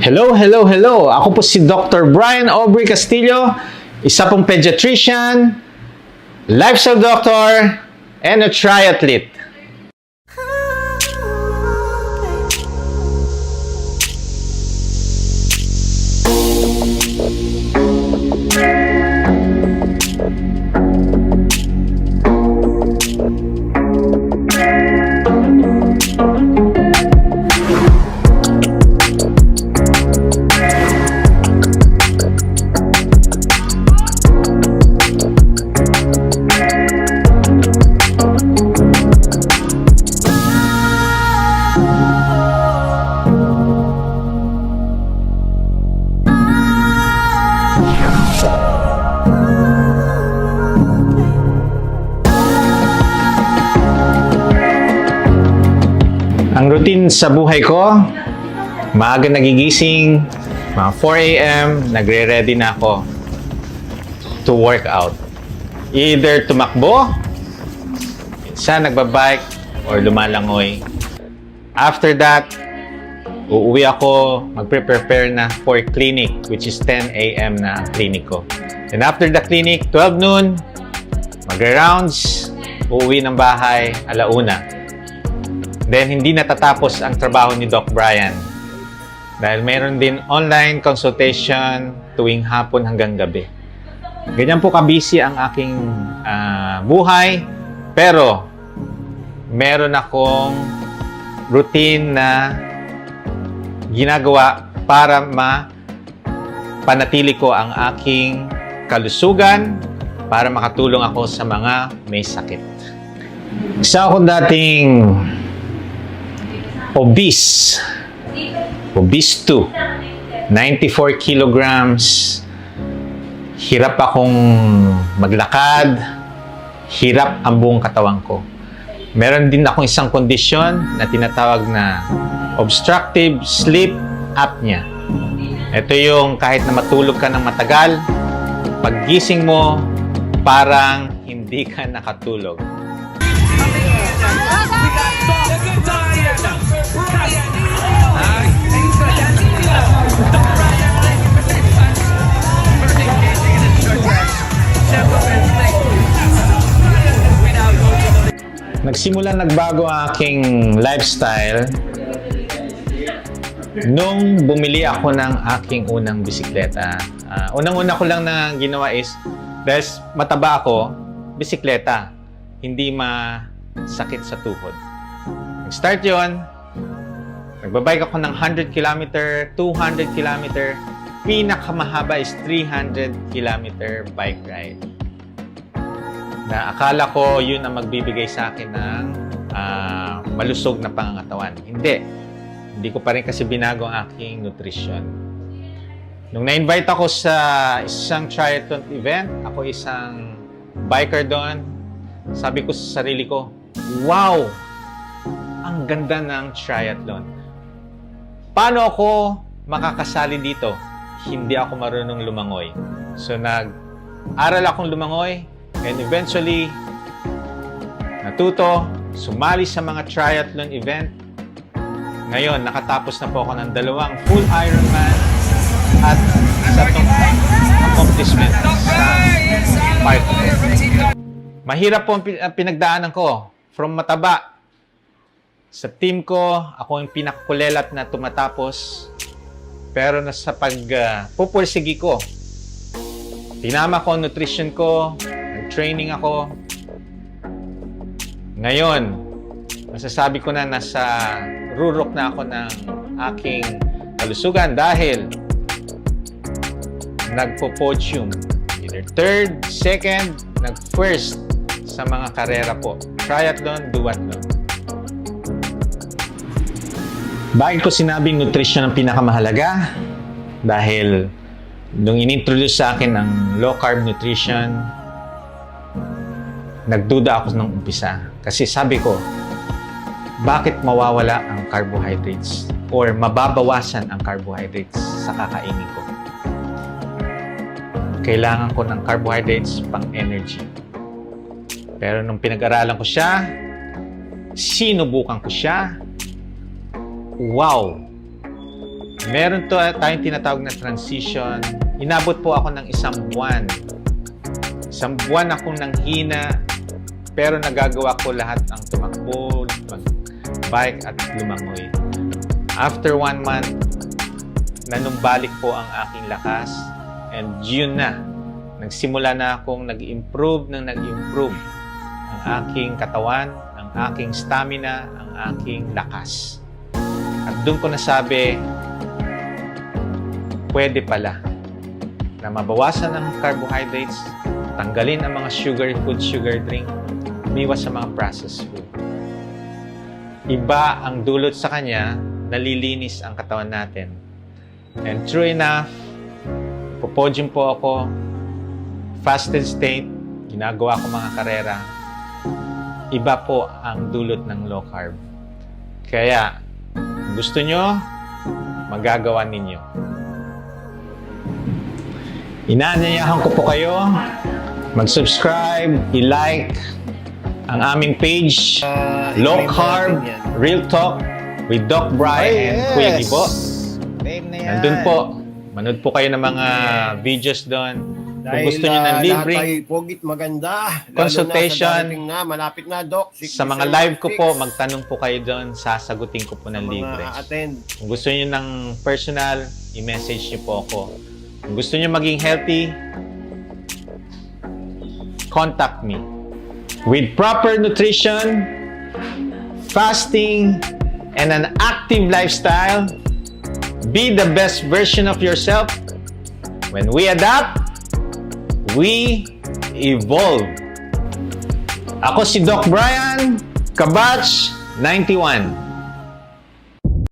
Hello, hello, hello! Ako po si Dr. Brian Aubrey Castillo, isa pong pediatrician, lifestyle doctor, and a triathlete. Ang routine sa buhay ko, maaga nagigising, mga 4 a.m., nagre-ready na ako to work out. Either tumakbo, minsan nagbabike, or lumalangoy. After that, uuwi ako, magpe-prepare na for clinic, which is 10 a.m. na ang clinic ko. And after the clinic, 12 noon, magre-rounds, uuwi ng bahay, 1:00. Then, hindi natatapos ang trabaho ni Doc Brian. Dahil meron din online consultation tuwing hapon hanggang gabi. Ganyan po ka-busy ang aking buhay. Pero, meron akong routine na ginagawa para mapanatili ko ang aking kalusugan para makatulong ako sa mga may sakit. Isa akong dating obese 2, 94 kilograms, hirap akong maglakad, hirap ang buong katawan ko. Meron din akong isang kondisyon na tinatawag na obstructive sleep apnea. Ito yung kahit na matulog ka ng matagal, paggising mo, parang hindi ka nakatulog. Nagbago ang aking lifestyle nung bumili ako ng aking unang bisikleta. Unang-una ko lang na ginawa is, dahil mataba ako, bisikleta, hindi masakit sa tuhod. Nag-start yon, nagbabike ako ng 100 km, 200 km, pinakamahaba is 300 km bike ride. Na akala ko yun ang magbibigay sa akin ng malusog na pangangatawan. Hindi ko pa rin kasi binago ang aking nutrition. Nung na-invite ako sa isang triathlon event, ako isang biker doon, sabi ko sa sarili ko, wow! Ang ganda ng triathlon. Paano ako makakasali dito? Hindi ako marunong lumangoy. So nag-aral akong lumangoy, and eventually, natuto, sumali sa mga triathlon event. Ngayon, nakatapos na po ako ng 2 full Ironman at isa tong accomplishment sa part. Mahirap po ang pinagdaanan ko. From mataba, sa team ko, ako yung pinakakulelat na tumatapos. Pero nasa pagpupursigi ko, tinama ko ang nutrition ko, training ako. Ngayon, masasabi ko na nasa rurok na ako ng aking kalusugan dahil nagpo-podium. Either third, second, nag-first sa mga karera po. Triathlon, duathlon. Bakit ko sinabing nutrition ang pinakamahalaga? Dahil nung inintroduce sa akin ang low-carb nutrition, nagduda ako nung umpisa. Kasi sabi ko, bakit mawawala ang carbohydrates or mababawasan ang carbohydrates sa kakainin ko? Kailangan ko ng carbohydrates pang energy. Pero nung pinag-aralan ko siya, sinubukan ko siya, wow! Meron tayong tinatawag na transition. Inabot po ako ng 1 buwan. 1 buwan akong nanghina, pero nagagawa ko lahat ang tumakbo, mag-bike at lumangoy. After 1 month, nanumbalik po ang aking lakas, and yun na. Nagsimula na akong nag-improve ang aking katawan, ang aking stamina, ang aking lakas. At doon ko nasabi, pwede pala na mabawasan ang carbohydrates, tanggalin ang mga sugary food, sugar drink, umiwas sa mga processed food. Iba ang dulot sa kanya, nalilinis ang katawan natin. And true enough, po-podium po ako, fasted state, ginagawa ko mga karera. Iba po ang dulot ng low carb. Kaya, gusto nyo, magagawa ninyo. Inaanyayahan ko po kayo mag-subscribe, i-like ang aming page, Low Carb, Real Talk with Doc Bry and Kuya Gibo. Nandun po, manood po kayo ng mga videos doon. Kung gusto nyo ng libreng pogit maganda, consultation, malapit na, Doc. sa mga live ko po, magtanong po kayo doon, sasagutin ko po ng libre. Attend. Kung gusto nyo ng personal, i-message nyo po ako. Kung gusto nyo maging healthy, contact me. With proper nutrition, fasting, and an active lifestyle, be the best version of yourself. When we adapt, we evolve. Ako si Doc Brian, Kabatch 91.